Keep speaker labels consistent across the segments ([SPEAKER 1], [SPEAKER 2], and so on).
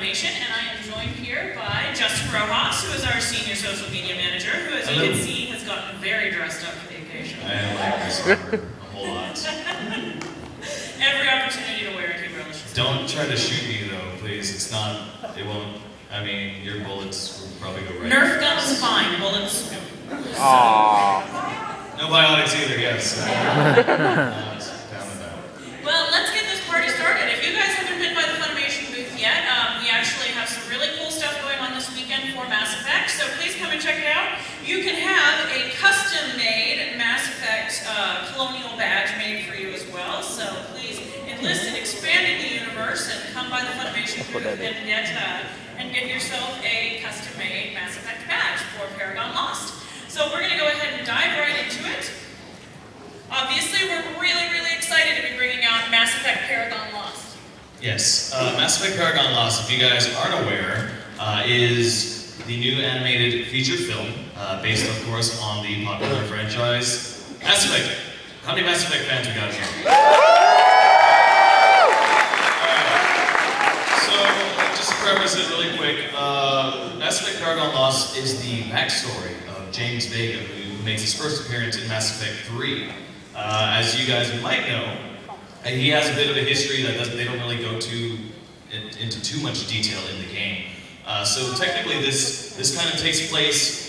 [SPEAKER 1] FUNimation, and I am joined here by Justin Rojas, who is our senior social media manager, who, as you can see, has gotten very dressed up for the occasion.
[SPEAKER 2] I am like this a whole lot.
[SPEAKER 1] Every opportunity to wear a Hero.
[SPEAKER 2] Don't try to shoot me though, please. It's not, it won't, I mean, your bullets will probably go right.
[SPEAKER 1] Nerf guns fine, bullets.
[SPEAKER 3] Aww.
[SPEAKER 2] No biotics either, yes. Down with that.
[SPEAKER 1] Well, let's get this party started. If you guys haven't been by the FUNimation booth yet, we actually have some really cool stuff going on this weekend for Mass Effect, so please come and check it out. You can have a custom-made Mass Effect colonial badge made for you as well, so please enlist in expanding the universe and come by the FUNimation booth and get yourself a custom-made Mass Effect badge for Paragon Lost. So we're going to go ahead and dive right into it. Obviously, we're really, really excited to be bringing out Mass Effect Paragon Lost.
[SPEAKER 2] Yes, Mass Effect Paragon Lost, if you guys aren't aware, is the new animated feature film based, of course, on the popular franchise Mass Effect. How many Mass Effect fans we got here? Alright, so just to preface it really quick, Mass Effect Paragon Lost is the backstory of James Vega, who makes his first appearance in Mass Effect 3. As you guys might know, he has a bit of a history that they don't really go into too much detail in the game. So technically this kind of takes place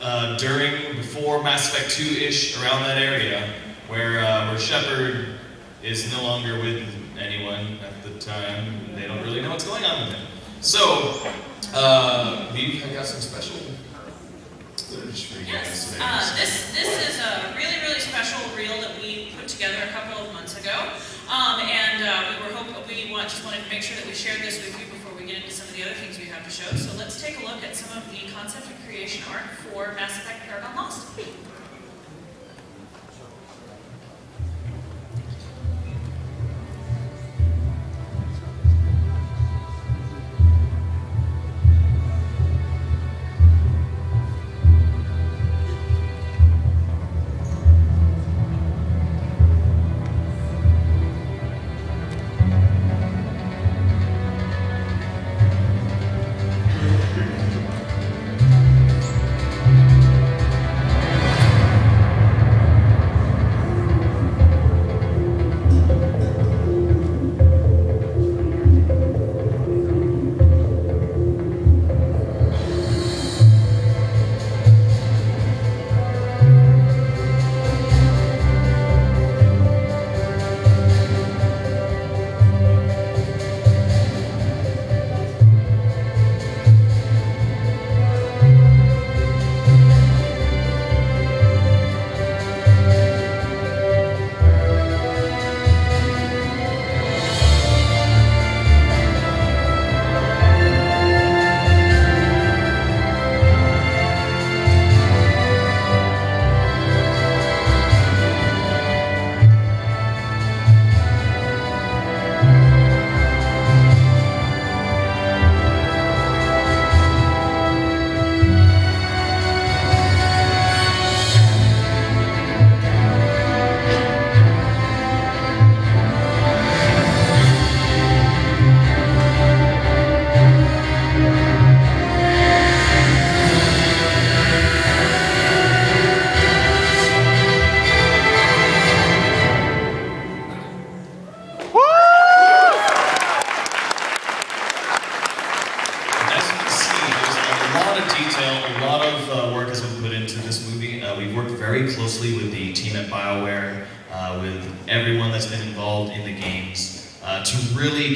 [SPEAKER 2] before Mass Effect 2-ish, around that area, where Shepard is no longer with anyone at the time. They don't really know what's going on with him. So, we've got some special footage for you guys today.
[SPEAKER 1] This is a really, really special reel that we put together a couple of months ago. We just wanted to make sure that we shared this with you before we get into some of the other things we have to show. So let's take a look at some of the concept and creation art for Mass Effect Paragon Lost.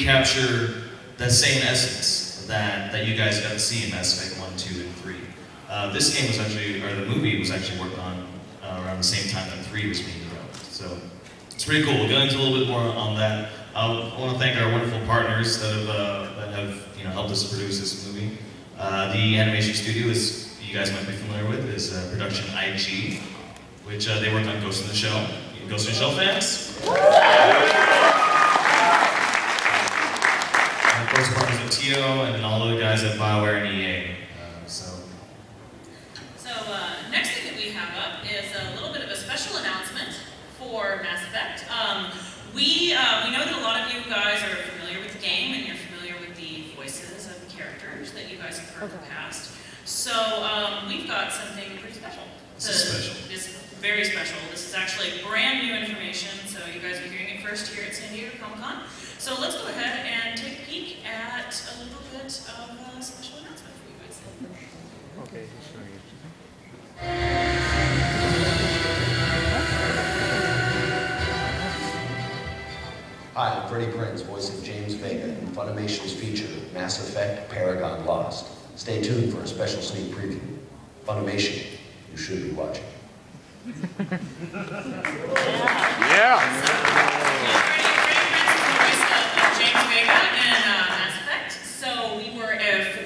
[SPEAKER 2] Capture the same essence that you guys got to see in Mass Effect 1, 2, and 3. This game was actually, or the movie was actually worked on around the same time that 3 was being developed. So it's pretty cool. We'll go into a little bit more on that. I want to thank our wonderful partners that have helped us produce this movie. The animation studio, as you guys might be familiar with, is Production IG, which they worked on Ghost in the Shell. Ghost in the Shell fans? Of course, partners at TO, and then all the guys at BioWare and EA.
[SPEAKER 1] Next thing that we have up is a little bit of a special announcement for Mass Effect. We know that a lot of you guys are familiar with the game and you're familiar with the voices guys have heard in the past. So we've got something pretty special.
[SPEAKER 2] This is special.
[SPEAKER 1] It's very special. This is actually brand new information, so you guys are hearing it first here at San Diego Comic-Con. So let's go ahead and take a peek at a little bit of a special announcement for you guys.
[SPEAKER 3] Okay, he's showing it.
[SPEAKER 4] Hi, I'm Freddie Prinze, voice of James Vega in Funimation's feature, Mass Effect Paragon Lost. Stay tuned for a special sneak preview. Funimation, you should be watching.
[SPEAKER 3] Yeah.
[SPEAKER 1] Freddie Prinze is the voice of James Vega in Mass Effect, so we were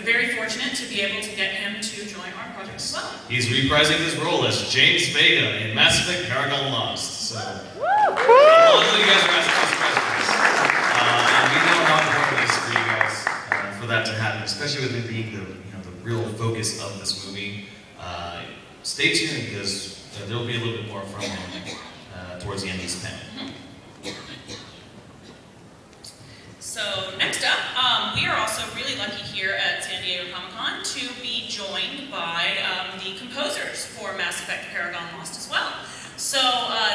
[SPEAKER 1] very fortunate to be able to get him to join our project as well.
[SPEAKER 2] He's reprising his role as James Vega in Mass Effect Paragon Lost. So, all you guys are asking us questions. And we know how important it is for you guys for that to happen, especially with it being the real focus of this movie. Stay tuned because there will be a little bit more from him towards the end of this panel.
[SPEAKER 1] So next up, we are also really lucky here at San Diego Comic-Con to be joined by the composers for Mass Effect Paragon Lost as well. So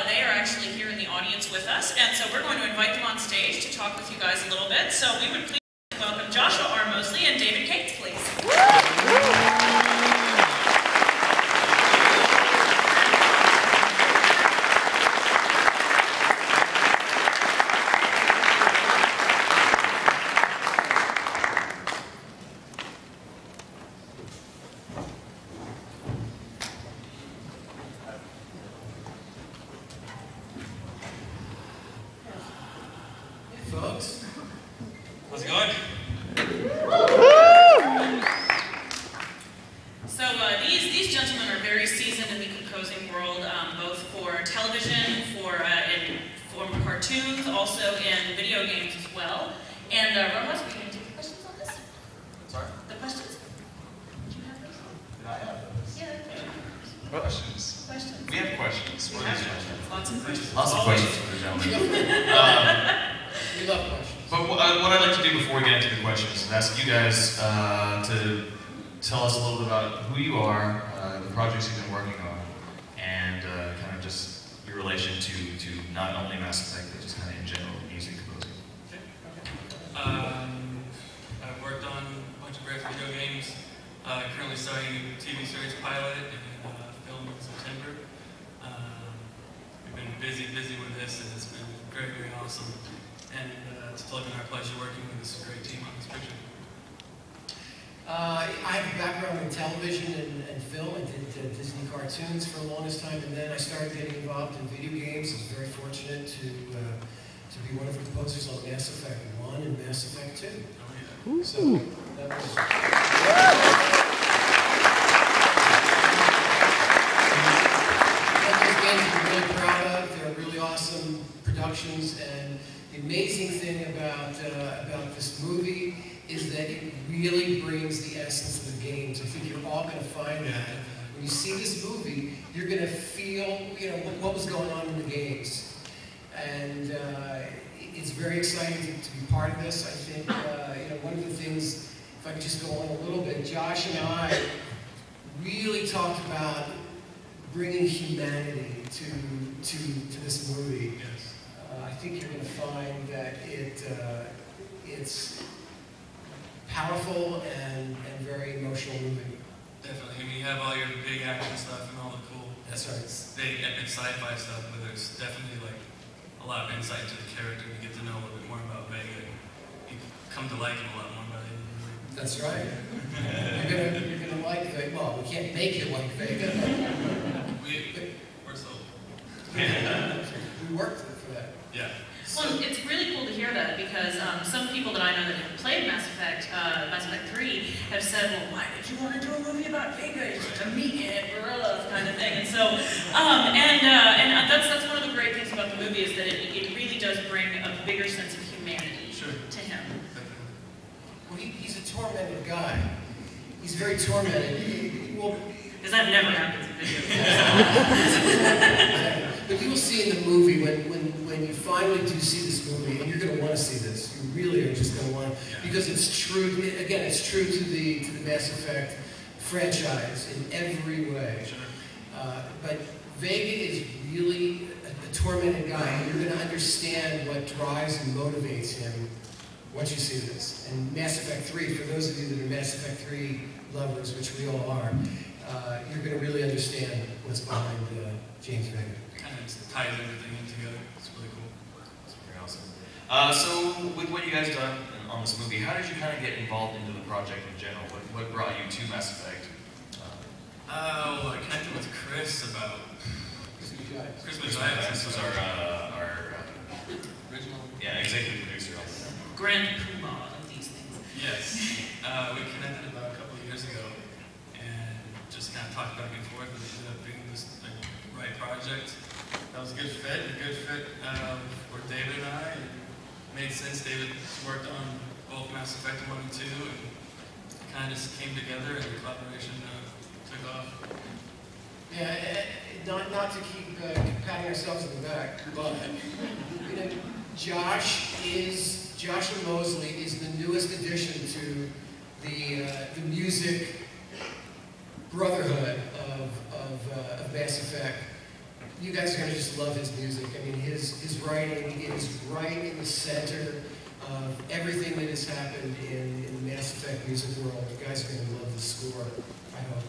[SPEAKER 1] they are actually here in the audience with us, and so we're going to invite them on stage to talk with you guys a little bit. So we would please welcome Joshua R. Mosley and David Cates, please.
[SPEAKER 5] Folks, how's it going?
[SPEAKER 1] So these gentlemen are very seasoned in the composing world, both for television, for cartoons, also in video games as well. And Rojas, are you going to take the questions on this?
[SPEAKER 5] Sorry?
[SPEAKER 1] The questions? Do you have those?
[SPEAKER 5] Did I have those?
[SPEAKER 1] Yeah.
[SPEAKER 2] Questions.
[SPEAKER 1] Questions.
[SPEAKER 2] We have questions.
[SPEAKER 1] We have questions. Lots of questions.
[SPEAKER 2] Lots of
[SPEAKER 1] Always.
[SPEAKER 2] questions for the gentlemen.
[SPEAKER 5] We love questions.
[SPEAKER 2] But what I'd like to do before we get into the questions is ask you guys to tell us a little bit about who you are, the projects you've been working on, and kind of just your relation to not only Mass Effect, but just kind of in general music composing.
[SPEAKER 6] I've worked on a bunch of great video games. Currently starting a TV series pilot and film in September. We've been busy with this, and it's been very, very awesome. And it's a pleasure and our pleasure working with this great team on this picture.
[SPEAKER 5] I have a background in television and film. I did Disney cartoons for the longest time, and then I started getting involved in video games. I was very fortunate to be one of the composers on Mass Effect 1 and Mass Effect 2.
[SPEAKER 6] Oh, yeah.
[SPEAKER 5] So that was... Those games I'm really proud of. They're really awesome productions, and the amazing thing about this movie is that it really brings the essence of the games. I think you're all going to find that. When you see this movie, you're going to feel, what was going on in the games. And it's very exciting to be part of this. I think, one of the things, if I could just go on a little bit, Josh and I really talked about bringing humanity to this movie.
[SPEAKER 6] Yes.
[SPEAKER 5] I think you're going to find that it's powerful and very emotional moving.
[SPEAKER 6] Definitely. I mean, you have all your big action stuff and all the cool,
[SPEAKER 5] That's right.
[SPEAKER 6] big epic sci-fi stuff, but there's definitely like a lot of insight to the character. You get to know a little bit more about Vega. You come to like him a lot more by the end of the movie.
[SPEAKER 5] That's right. You're gonna like Vega. Well, we can't make you like Vega.
[SPEAKER 6] We're sold.
[SPEAKER 5] We worked for that.
[SPEAKER 6] Yeah.
[SPEAKER 1] Well, it's really cool to hear that because some people that I know that have played Mass Effect 3 have said, well, why did you want to do a movie about Vega? You're a meathead, gorilla kind of thing. And so, that's one of the great things about the movie is that it really does bring a bigger sense of humanity to him.
[SPEAKER 5] Well, he's a tormented guy. He's very tormented.
[SPEAKER 1] Because that never happens in video games.
[SPEAKER 5] But you will see in the movie when you finally do see this movie, and you're going to want to see this, you really are just going to want to, because it's true, again, it's true to the Mass Effect franchise in every way.
[SPEAKER 6] Sure.
[SPEAKER 5] But Vega is really a tormented guy, and you're going to understand what drives and motivates him once you see this. And Mass Effect 3, for those of you that are Mass Effect 3 lovers, which we all are, you're going to really understand what's behind James Vega.
[SPEAKER 6] Kind of ties everything in together. It's really cool.
[SPEAKER 2] That's pretty awesome. So, with what you guys done on this movie, how did you kind of get involved into the project in general? What brought you to Mass Effect?
[SPEAKER 6] Well, I connected with Chris about Chris Majias.
[SPEAKER 2] This was our
[SPEAKER 6] Original.
[SPEAKER 2] yeah, executive producer on this.
[SPEAKER 1] Grand poobah of these things.
[SPEAKER 6] Yes. We connected about a couple of years ago and just kind of talked back and forth and ended up being this right project. That was a good fit for David and I. It made sense. David worked on both Mass Effect 1 and 2 and kind of just came together and the collaboration took off.
[SPEAKER 5] Yeah, not to keep patting ourselves on the back, but you know, Josh and Mosley is the newest addition to the music brotherhood of Mass Effect. You guys are going to just love his music. I mean, his writing is right in the center of everything that has happened in the Mass Effect music world. You guys are going to love the score, I hope.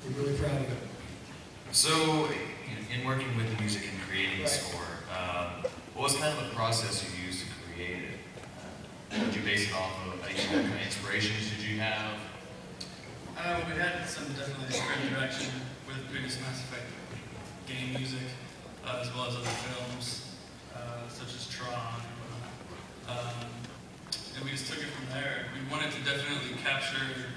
[SPEAKER 5] We're really proud of it.
[SPEAKER 2] So, in working with the music and creating the score, what was kind of the process you used to create it? Did you base it off of what kind of inspirations did you have?
[SPEAKER 6] We had some definitely different direction with previous Mass Effect game music, as well as other films, such as Tron and whatnot. And we just took it from there. We wanted to definitely capture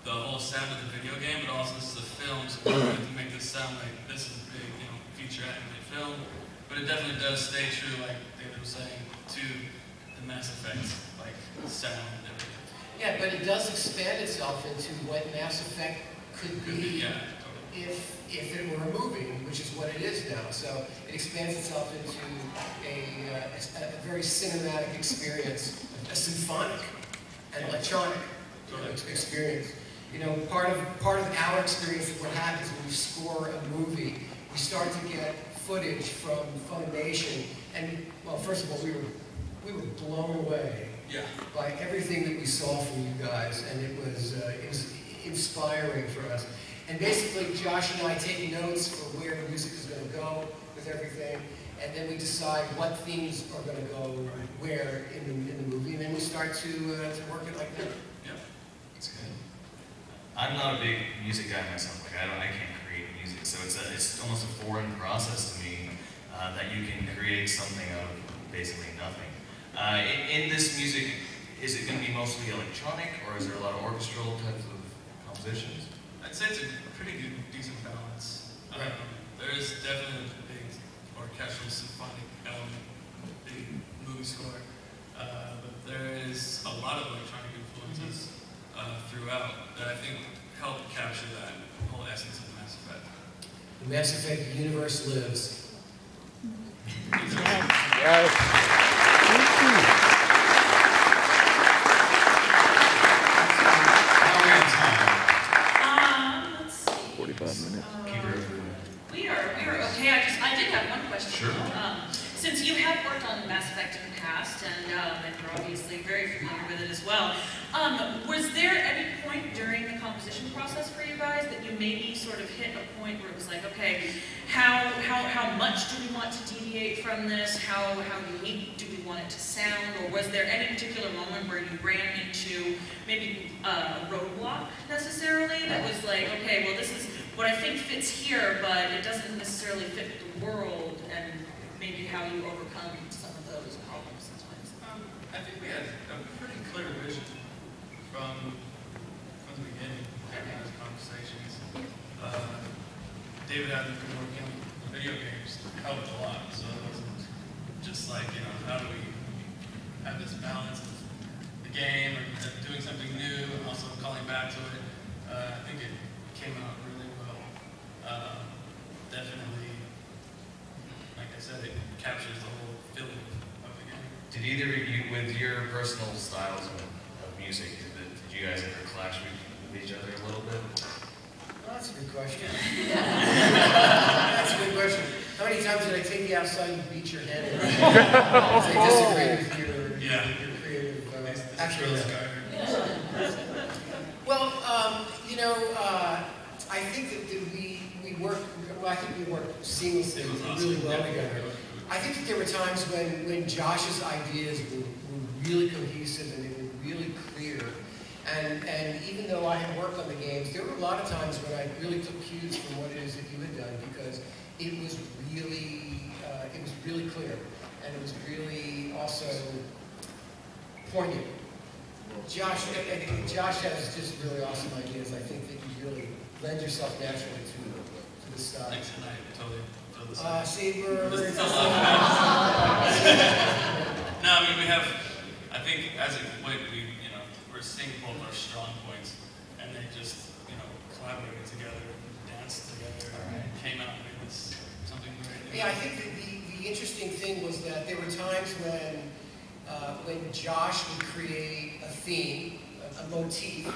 [SPEAKER 6] the whole sound of the video game, but also this is a film, so we wanted to make this sound like this is a big, feature animated film. But it definitely does stay true, like David was saying, to the Mass Effect sound and everything.
[SPEAKER 5] Yeah, but it does expand itself into what Mass Effect could be if it were a movie, which is what it is now. So it expands itself into a very cinematic experience, a symphonic and electronic experience. You know, part of our experience of what happens when you score a movie, we start to get footage from Funimation, and well, first of all, we were blown away by everything that we saw from you guys, and it was inspiring for us. And basically, Josh and I take notes for where the music is going to go with everything, and then we decide what themes are going to go where in the movie, and then we start to work it like that.
[SPEAKER 6] Yeah,
[SPEAKER 2] That's good. I'm not a big music guy myself. I can't create music, so it's almost a foreign process to me that you can create something out of basically nothing. In this music, is it going to be mostly electronic, or is there a lot of orchestral types of compositions?
[SPEAKER 6] I'd say it's a pretty good, decent balance. There is definitely a big orchestral symphonic element, big movie score, but there is a lot of electronic influences throughout that I think help capture that whole essence of Mass Effect.
[SPEAKER 5] The Mass Effect universe lives.
[SPEAKER 3] Yes.
[SPEAKER 2] How are we on time?
[SPEAKER 1] Let's see.
[SPEAKER 3] 45 minutes.
[SPEAKER 2] Keep her over.
[SPEAKER 1] We are okay. I did have one question.
[SPEAKER 2] Sure.
[SPEAKER 1] Since you have worked on Mass Effect in the past, and you're obviously very familiar with it as well, was there any point during the composition process for you guys that you maybe sort of hit a point where it was like, okay, how much do we want to deviate from this? How unique do we want it to sound? Or was there any particular moment where you ran into maybe a roadblock necessarily that was like, okay, well, this is what I think fits here, but it doesn't necessarily fit the world, and maybe how you overcome some of those problems sometimes?
[SPEAKER 6] I think we had a pretty clear vision from the beginning in those conversations. David had been working on video games helped a lot, so it wasn't just like, how do we have this balance of the game or doing something new and also calling back to it. I think it came out really well. Definitely, like I said, it captures the whole feeling of the game.
[SPEAKER 2] Did either of you, with your personal styles of music, did you guys ever clash with each other a little bit?
[SPEAKER 5] Well, that's a good question. That's a good question. How many times did I take you outside and beat your head in? I disagree with your creative action. Well, you know, I think that we work. Well, I think we work seamlessly, really well together. I think that there were times when Josh's ideas were really cohesive and they were really clear. And even though I had worked on the games, there were a lot of times when I really took cues from what it is that you had done, because it was really clear, and it was really also poignant. Josh has just really awesome ideas. I think that you really lend yourself naturally to the style.
[SPEAKER 6] Thanks, and I totally feel the same.
[SPEAKER 5] See, we're
[SPEAKER 6] No, I mean, we have, I think, as a point, we're seeing both our strong points, and they just, collaborated together, danced together, came out and made this something great.
[SPEAKER 5] Yeah, I think that the interesting thing was that there were times when Josh would create a theme, a motif,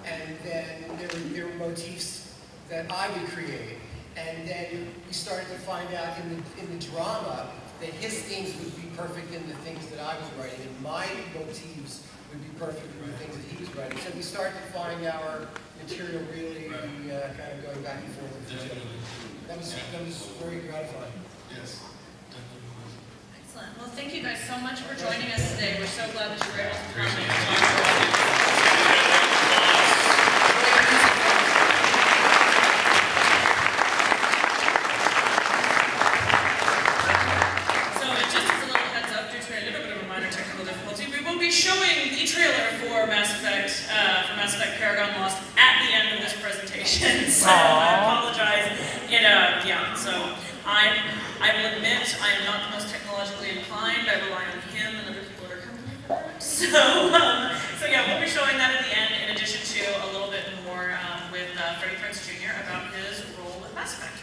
[SPEAKER 5] and then there were motifs that I would create, and then we started to find out in the drama that his themes would be perfect in the things that I was writing, and my motifs would be perfect in the things that he was writing. So we started to find our material really kind of going back and forth with each other. That was very gratifying.
[SPEAKER 6] Yes, definitely was.
[SPEAKER 1] Excellent. Well, thank you guys so much for joining us today. We're so glad that you were able to come and talk about it. Showing the trailer for Mass Effect Paragon Lost at the end of this presentation, so I apologize. So I will admit I am not the most technologically inclined. I rely on him and other people that are coming for that. So yeah, we'll be showing that at the end, in addition to a little bit more with Freddie Prinze Jr. about his role with Mass Effect.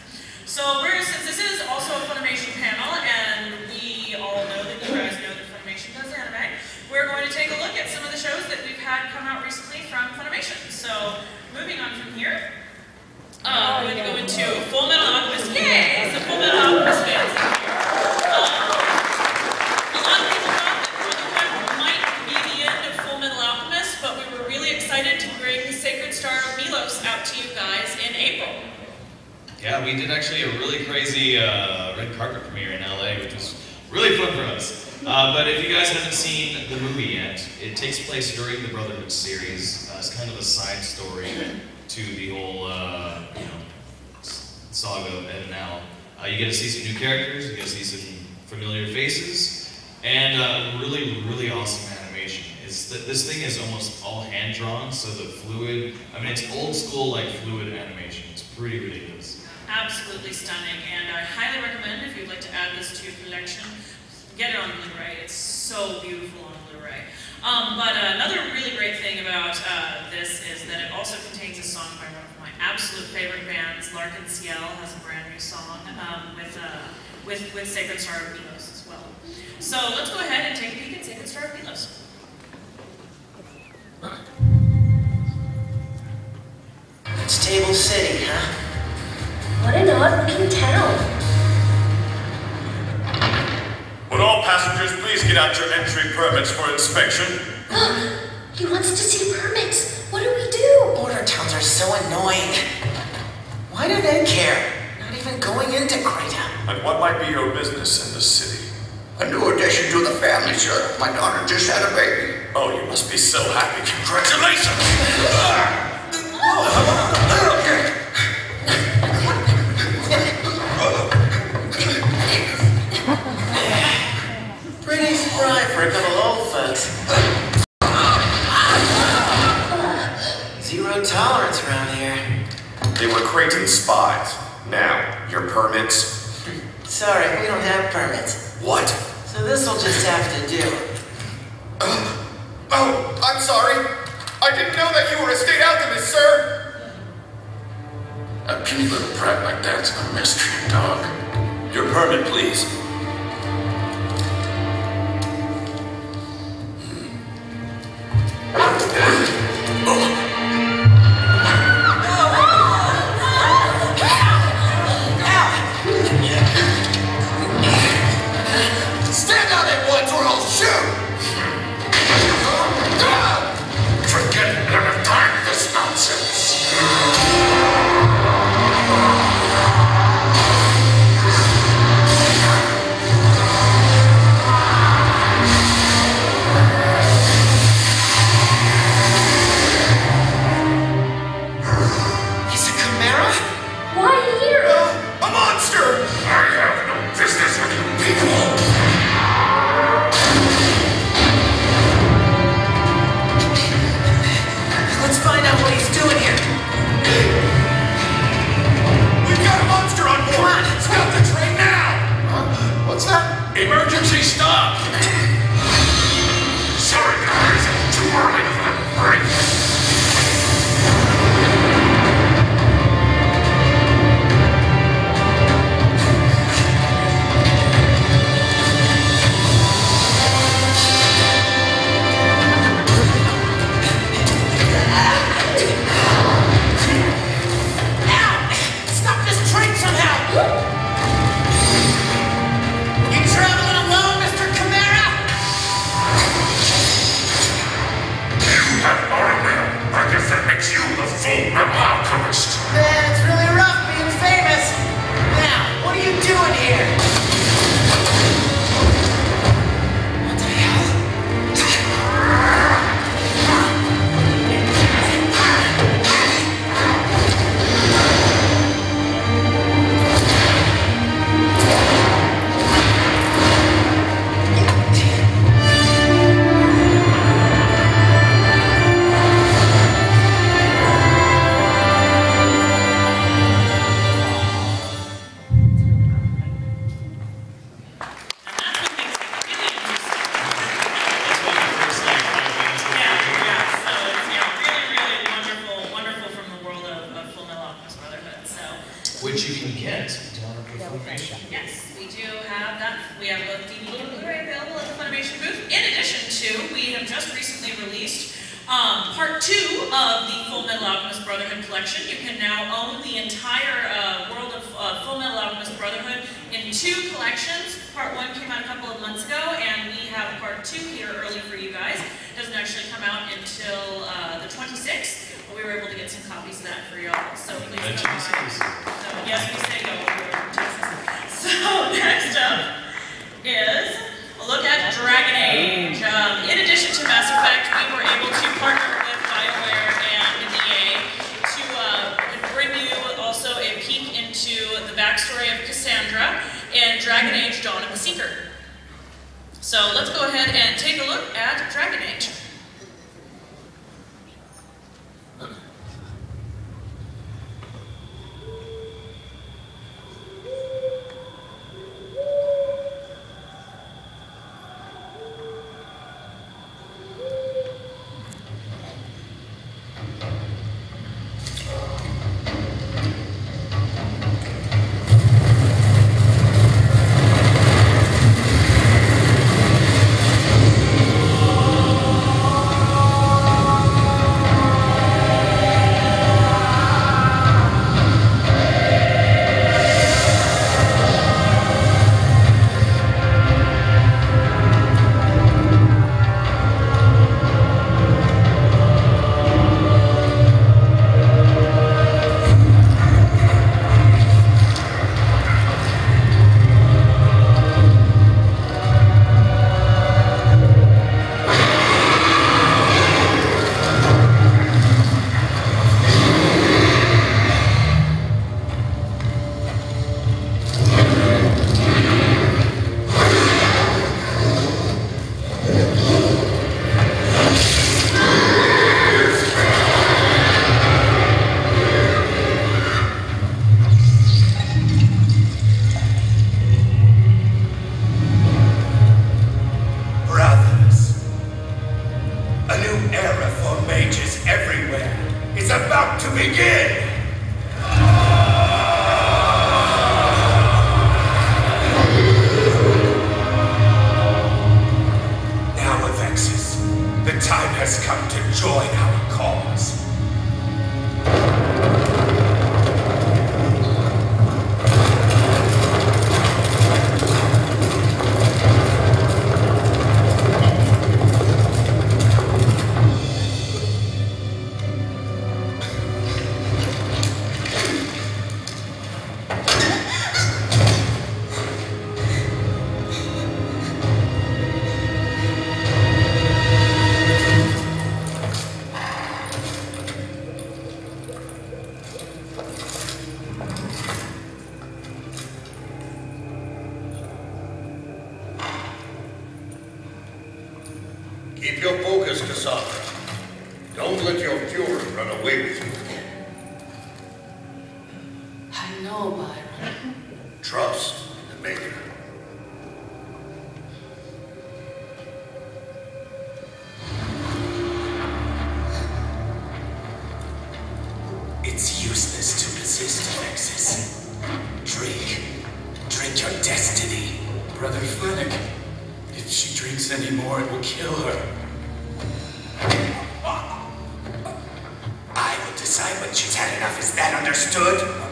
[SPEAKER 1] So since this is also a Funimation panel, and we all know that you guys know that Funimation does anime, we're going to take a look at some of the shows that we've had come out recently from Funimation. So, moving on from here, we're going to go into Fullmetal Alchemist. Yay! So, Fullmetal Alchemist fans here. A lot of people thought that 25 might be the end of Fullmetal Alchemist, but we were really excited to bring Sacred Star of Milos out to you guys in April.
[SPEAKER 2] Yeah, we did actually a really crazy red carpet premiere in LA, which was really fun for us. But if you guys haven't seen the movie yet, it takes place during the Brotherhood series. It's kind of a side story to the whole, saga of Ed and Al. You get to see some new characters, you get to see some familiar faces, and really, really awesome animation. This thing is almost all hand-drawn, so the fluid, it's old school, fluid animation. It's pretty ridiculous.
[SPEAKER 1] Absolutely stunning, and I highly recommend, if you'd like to add this to your collection, get it on Blu-ray. It's so beautiful on Blu-ray. But another really great thing about this is that it also contains a song by one of my absolute favorite bands. Larkin Ciel has a brand new song with Sacred Star of Milos as well. So let's go ahead and take a peek at Sacred Star of Milos.
[SPEAKER 7] It's Table City, huh?
[SPEAKER 8] What an odd-looking town.
[SPEAKER 9] Would all passengers please get out your entry permits for inspection?
[SPEAKER 8] He wants to see permits. What do we do?
[SPEAKER 7] Border towns are so annoying. Why do they care? Not even going into Krita.
[SPEAKER 9] And what might be your business in the city?
[SPEAKER 10] A new addition to the family, sir. My daughter just had a baby.
[SPEAKER 9] Oh, you must be so happy. Congratulations!
[SPEAKER 7] Pretty spry for a couple old folks. Zero tolerance around here.
[SPEAKER 9] They were Creighton spies. Now, your permits?
[SPEAKER 7] Sorry, we don't have permits.
[SPEAKER 9] What?
[SPEAKER 7] So this'll just have to do.
[SPEAKER 10] Oh, I'm sorry. I didn't know that you were a state alchemist, sir.
[SPEAKER 9] A puny little brat like that's a mystery, dog. Your permit, please.
[SPEAKER 1] Yes, we do have that. We have both DVD and Blu-ray available at the Funimation booth. In addition to, we have just recently released part 2 of the Fullmetal Alchemist Brotherhood collection. You can now own the entire world of Fullmetal Alchemist Brotherhood in 2 collections. Part 1 came out a couple of months ago, and we have part 2 here early for you guys. It doesn't actually come out until the 26th, but we were able to get some copies of that for y'all. So please come by. So, yes, we say go over from Texas. So next up is a look at Dragon Age. In addition to Mass Effect, we were able to partner with BioWare and EA to bring you also a peek into the backstory of Cassandra in Dragon Age Dawn of the Seeker. So let's go ahead and take a look at Dragon Age.
[SPEAKER 10] Keep your focus, Cassandra. Don't let your fury run away with you again.
[SPEAKER 7] I know, Byron.
[SPEAKER 10] Trust in the Maker.
[SPEAKER 7] It's useless to resist, Alexis. Drink your destiny.
[SPEAKER 11] Brother Fennec, if she drinks any more, it will kill her.
[SPEAKER 7] I will decide when she's had enough. Is that understood?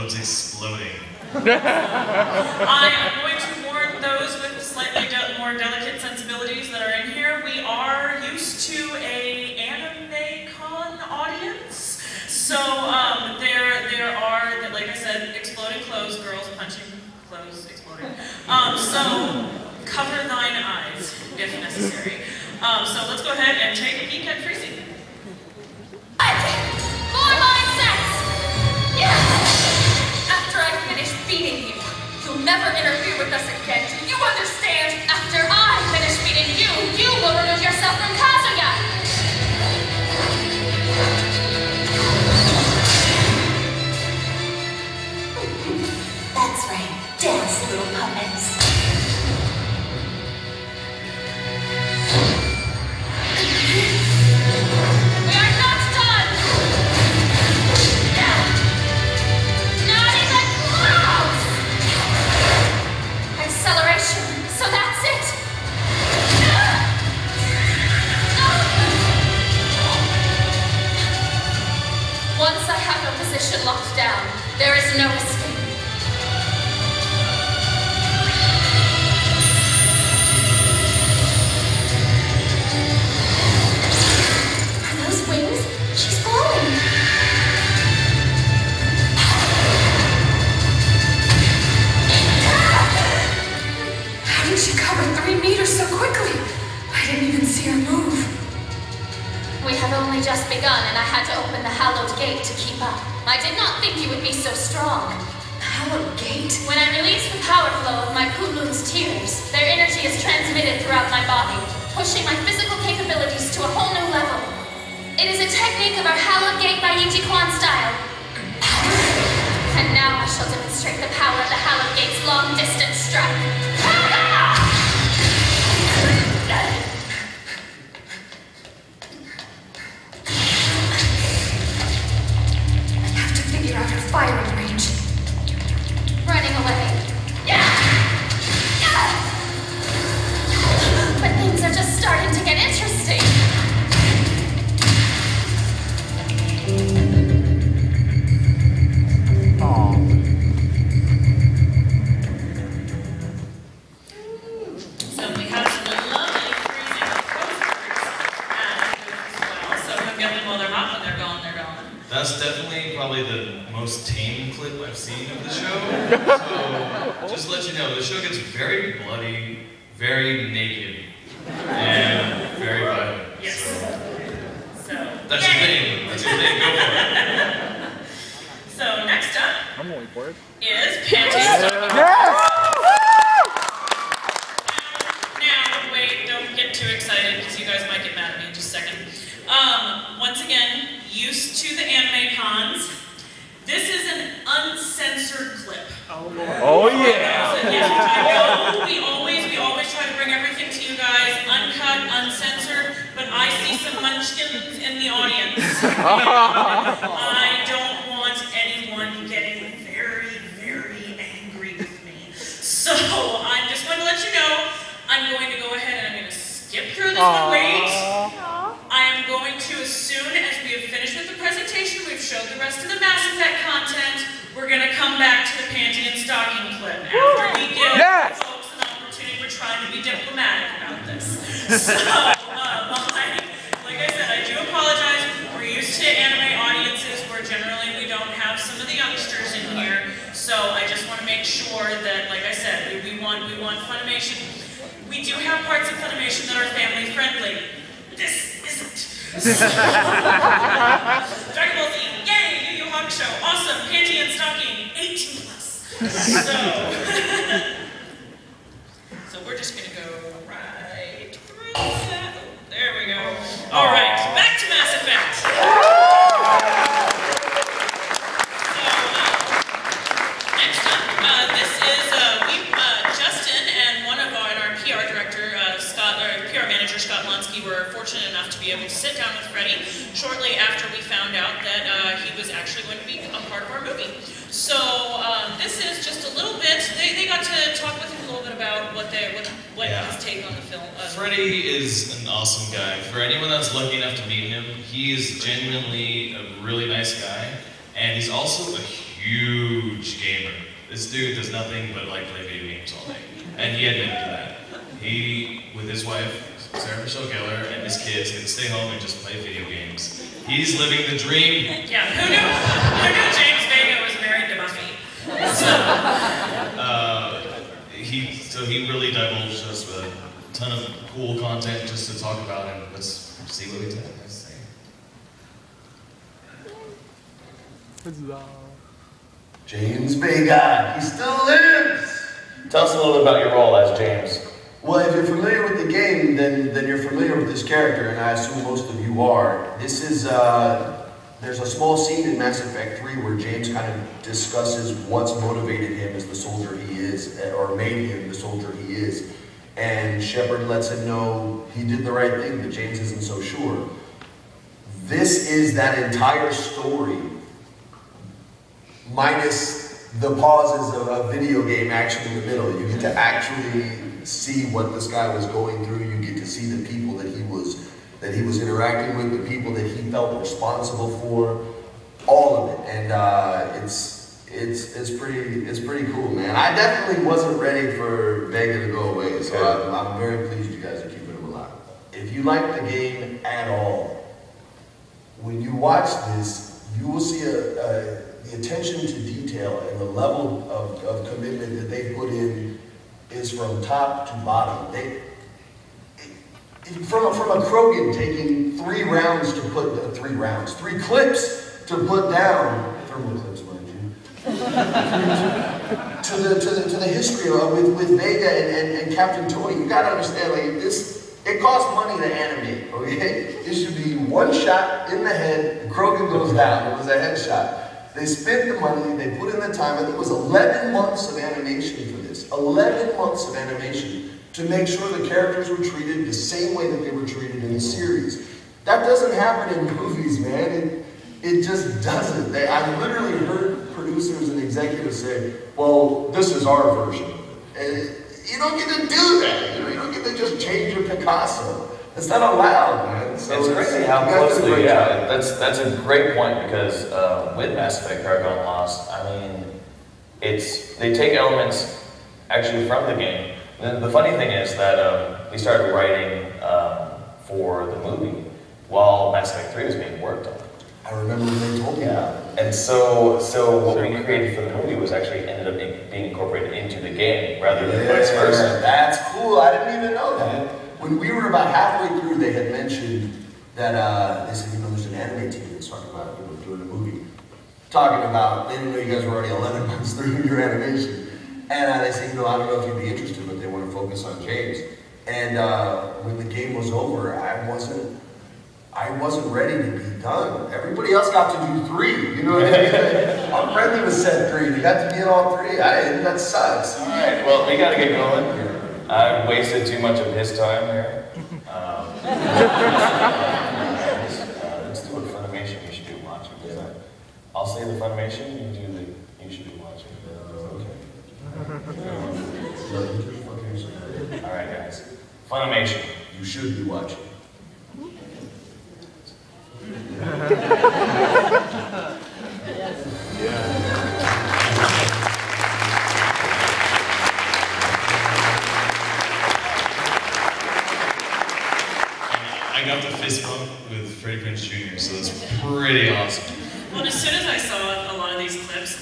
[SPEAKER 2] explodes exploding.
[SPEAKER 1] I am going to warn those with slightly more delicate sensibilities that are in here. We are used to a anime con audience, so there are, like I said, exploding clothes, girls punching clothes, exploding. So cover thine eyes if necessary. So let's go ahead and take a peek at Freezy.
[SPEAKER 8] More mindsets! Yes! After I finish beating you, you'll never interfere with us again. Do you understand? After I finish beating you, you will remove yourself from Kazuya!
[SPEAKER 12] That's right. Dance, little puppets.
[SPEAKER 8] We are not done! Not even close! Acceleration, so that's it! Once I have a position locked down, there is no escape.
[SPEAKER 12] Wings? She's falling.
[SPEAKER 8] How did she cover 3 meters so quickly? I didn't even see her move. We have only just begun, and I had to open the hallowed gate to keep up. I did not think you would be so strong. Hallowed gate? When I release the power flow of my Kunlun's tears, their energy is transmitted throughout my body, pushing my physical capabilities to a whole new level. It is a technique of our Hallowed Gate by Ichi-Kwan style. And now I shall demonstrate the power of the Hallowed Gate's long-distance strike. I have to figure out her firing range. Running away. But things are just starting to get interesting.
[SPEAKER 2] That's definitely probably the most tame clip I've seen of the show. So, just to let you know, the show gets very bloody, very naked, and very violent.
[SPEAKER 1] Yes. So
[SPEAKER 2] that's your thing. That's your thing. Go for it.
[SPEAKER 1] So next up
[SPEAKER 3] I'm waiting for it.
[SPEAKER 1] is Panties.
[SPEAKER 3] Yes!
[SPEAKER 1] Now, wait, don't get too excited because you guys might get mad at me in just a second. Once again, used to the anime cons. This is an uncensored clip.
[SPEAKER 3] Oh yeah!
[SPEAKER 1] I know we always try to bring everything to you guys uncut, uncensored, but I see some munchkins in the audience. I don't want anyone getting very, very angry with me. So I'm just going to let you know, I'm going to go ahead and I'm going to skip through this one. Wait. I am going to, as soon as we have finished with the presentation, we've showed the rest of the Mass Effect content, we're going to come back to the panty and stocking clip after we give folks an opportunity. We're trying to be diplomatic about this. So, like I said, I do apologize. We're used to anime audiences where generally we don't have some of the youngsters in here. So I just want to make sure that, like I said, we want Funimation. We do have parts of Funimation that are family friendly. This isn't. Dragon Ball Z, yay! Yu Yu Hakusho, awesome! Panty and stocking, 18 plus. So we're just gonna go right through that. There we go. All right, back to Mass Effect. So next up, this is Justin and one of our PR director, PR manager Scott Lonsky, were fortunate enough to be able to sit down with Freddie shortly after we found out that he was actually going to be a part of our movie. So this is just a little bit. They got to talk with him a little bit about what his take on the film.
[SPEAKER 2] Freddie is an awesome guy. For anyone that's lucky enough to meet him, he is genuinely a really nice guy, and he's also a huge huge gamer. This dude does nothing but like play video games all day. And he admitted to that. He, with his wife, Sarah Michelle Gellar, and his kids, get to stay home and just play video games. He's living the dream.
[SPEAKER 1] Yeah, who knew James Vega was married to Buffy?
[SPEAKER 2] So he really divulged us with a ton of cool content just to talk about, and let's see what he has to say.
[SPEAKER 4] James Vega, he still lives!
[SPEAKER 13] Tell us a little bit about your role as James.
[SPEAKER 4] Well, if you're familiar with the game, then you're familiar with this character, and I assume most of you are. This is, there's a small scene in Mass Effect 3 where James kind of discusses what's motivated him as the soldier he is, or made him the soldier he is. And Shepard lets him know he did the right thing, but James isn't so sure. This is that entire story, minus the pauses of a video game action in the middle. You get to actually see what this guy was going through. You get to see the people that he was interacting with, the people that he felt responsible for, all of it. And it's pretty cool, man. I definitely wasn't ready for Vega to go away, so I'm very pleased you guys are keeping him alive. If you like the game at all, when you watch this, you will see the attention to detail and the level of commitment that they put in is from top to bottom. From a Krogan taking 3 rounds to put 3 clips to put down, thermal clips, mind you, to the history with Vega and Captain Tony. You gotta understand, like this. It costs money to animate, okay? It should be one shot in the head, the Krogan goes down, it was a headshot. They spent the money, they put in the time, I think it was 11 months of animation for this. 11 months of animation to make sure the characters were treated the same way that they were treated in the series. That doesn't happen in movies, man. It just doesn't. I literally heard producers and executives say, well, this is our version. And you don't get to do that. You don't get to just change your Picasso. It's not allowed, man. So
[SPEAKER 13] it's crazy how closely, that's a great point because with Mass Effect Paragon Lost, I mean, they take elements actually from the game. And the funny thing is that we started writing for the movie while Mass Effect 3 was being worked on.
[SPEAKER 4] I remember when they told me that.
[SPEAKER 13] And so what we created for the movie was actually ended up being incorporated into the game rather than vice versa.
[SPEAKER 4] That's cool. I didn't even know that. When we were about halfway through, they had mentioned that they said, there's an anime team that's talking about doing a movie. Talking about, they didn't know you guys were already 11 months through your animation. And they said, I don't know if you'd be interested, but they want to focus on James. And when the game was over, I wasn't ready to be done. Everybody else got to do 3. You know what I mean? I'm friendly with said 3. They got to be in all 3. That sucks.
[SPEAKER 13] All right, well, we got to get going. I wasted too much of his time here. Let's do a Funimation you should be watching. I'll say the Funimation, you do the you should be watching. Okay. All right, guys. Funimation.
[SPEAKER 4] You should be watching.
[SPEAKER 2] I got the fist bump with Freddie Prinze Jr, so that's pretty awesome.
[SPEAKER 1] Well, as soon as I saw a lot of these clips,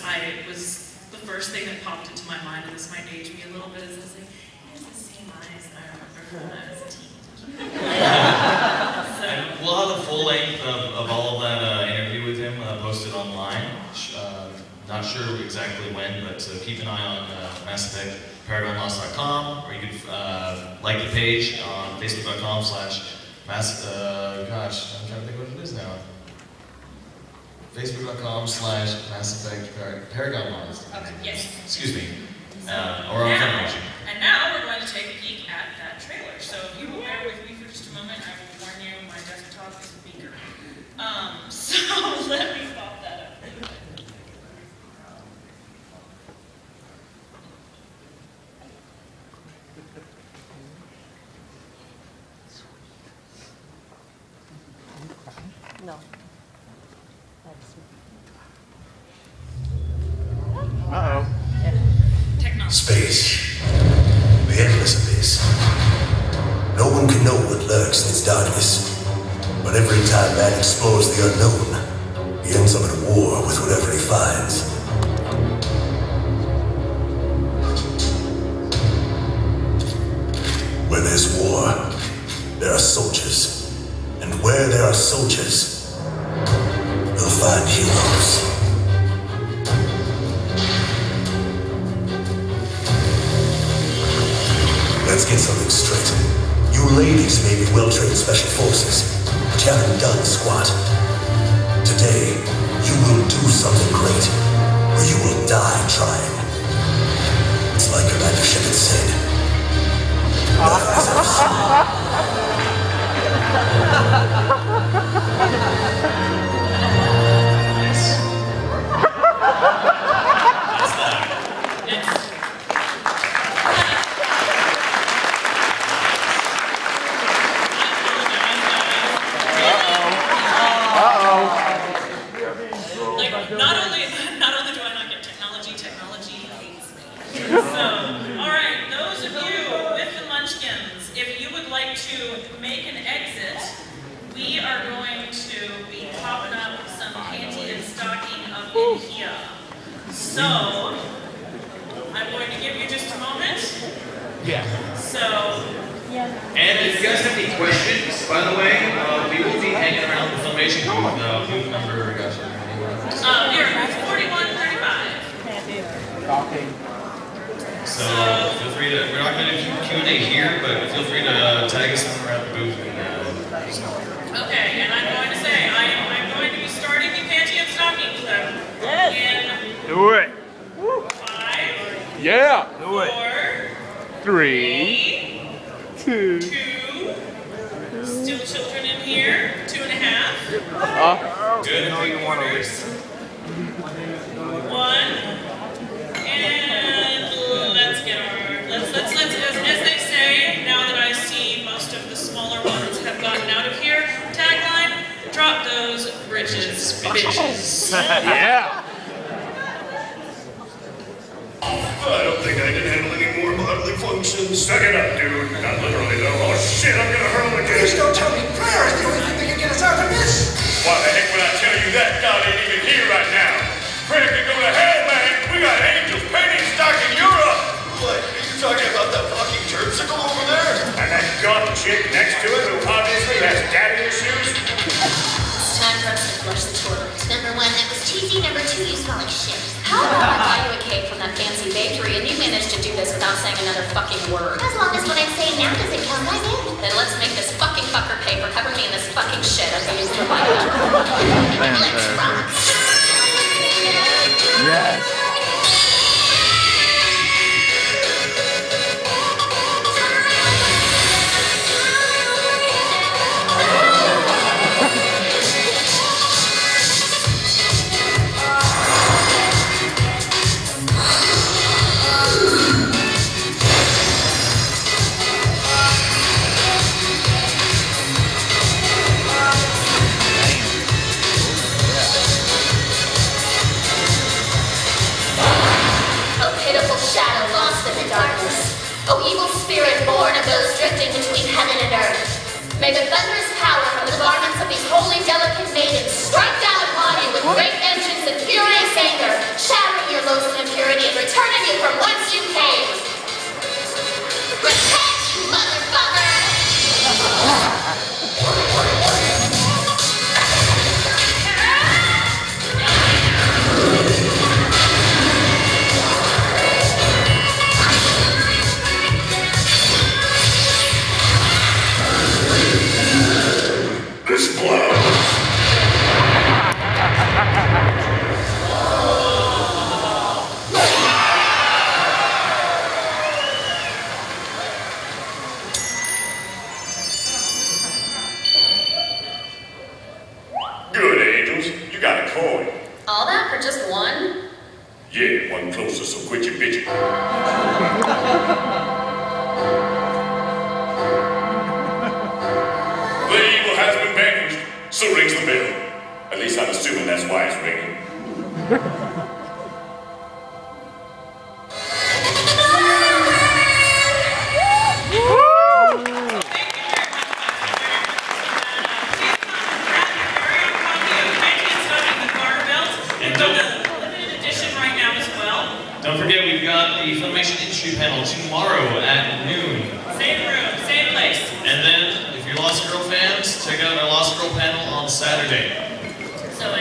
[SPEAKER 1] the first thing that popped into my mind, and this might age me a little bit, is this thing, it has the same eyes that I remember when I was a teen.
[SPEAKER 2] We'll have the full length of all of that interview with him posted online. Not sure exactly when, but keep an eye on Mass Effect ParagonLost.com, or you can like the page on Facebook.com/ gosh, I'm trying to think what it is now. Facebook.com/ Mass Effect Paragon Lost.
[SPEAKER 1] Okay, yes.
[SPEAKER 2] Excuse me. Or on Funimation.
[SPEAKER 1] And now we're going to take a peek at that trailer. So if you will bear with me for just a moment, I will warn you, my desktop is a beaker. So let me pop that up.
[SPEAKER 14] No. Space. The endless abyss. No one can know what lurks in its darkness. But every time man explores the unknown, he ends up at war with whatever he finds. Where there's war, there are soldiers. And where there are soldiers, you'll find heroes. Let's get something straight. You ladies may be well-trained special forces, but you haven't done squat. Today, you will do something great, or you will die trying. It's like Commander Shepard said. Nothing is ever
[SPEAKER 1] Not only do I not get technology hates me. So, alright, those of you with the munchkins, if you would like to make an exit, we are going to be popping up some panty and stocking up in here. So, I'm going to give you just a moment.
[SPEAKER 3] Yeah.
[SPEAKER 1] So,
[SPEAKER 2] and if you guys have any questions, by the way, we will be hanging around the Fullmetal booth number,
[SPEAKER 1] here, 4135.
[SPEAKER 2] So feel free to, we're not going to do Q&A here, but feel free to tag us when we're at the booth.
[SPEAKER 1] Okay, and I'm going to say, I'm going to be starting the panty and stocking clip in
[SPEAKER 3] Do it.
[SPEAKER 1] 5,
[SPEAKER 3] Yeah.
[SPEAKER 1] 4,
[SPEAKER 3] 3, 2.
[SPEAKER 1] Still children in here, 2.5.
[SPEAKER 2] Good.
[SPEAKER 3] You know you want to race.
[SPEAKER 1] 1, and let's get our, let's as they say, now that I see most of the smaller ones have gotten out of here, tagline, drop those britches, bitches.
[SPEAKER 3] Yeah.
[SPEAKER 10] I don't think I can handle any more bodily functions. Suck it up, dude. Not literally, though. Oh, shit, I'm gonna hurl again.
[SPEAKER 15] Please don't tell me prayer is the only thing that can get us out of this.
[SPEAKER 10] Why the heck would I tell you that? God ain't even here right now. Prayer can go to hell, man. We got angels painting stock in Europe. What? Are you talking about that fucking terpsicle over there? And that goth chick next to it who obviously has daddy issues?
[SPEAKER 12] It's time for us to flush the toilet. Number 1, that was cheesy. Number 2, you smell like shit. How about I buy you a cake from that fancy bakery and you manage to do this without saying another fucking word? As long as what I'm saying now doesn't count my name. Then let's make this fucking fucker pay for covering me in this fucking shit as I use the Bible. Let's rock.
[SPEAKER 3] Yes.
[SPEAKER 12] O evil spirit born of those drifting between heaven and earth, may the thunderous power from the garments of these holy, delicate maidens strike down upon you with great vengeance and furious anger, shattering your loathsome impurity and returning you from whence you came. Repent, you motherfucker!
[SPEAKER 10] This blows. Good, angels. You got a coin.
[SPEAKER 12] All that for just one?
[SPEAKER 10] Yeah, one closer, so quit your bitching. The evil has been vanquished, so rings the bell. At least I'm assuming that's why it's ringing.
[SPEAKER 2] Don't forget, we've got the Funimation Industry panel tomorrow at noon.
[SPEAKER 1] Same room, same place.
[SPEAKER 2] And then, if you're Lost Girl fans, check out our Lost Girl panel on Saturday.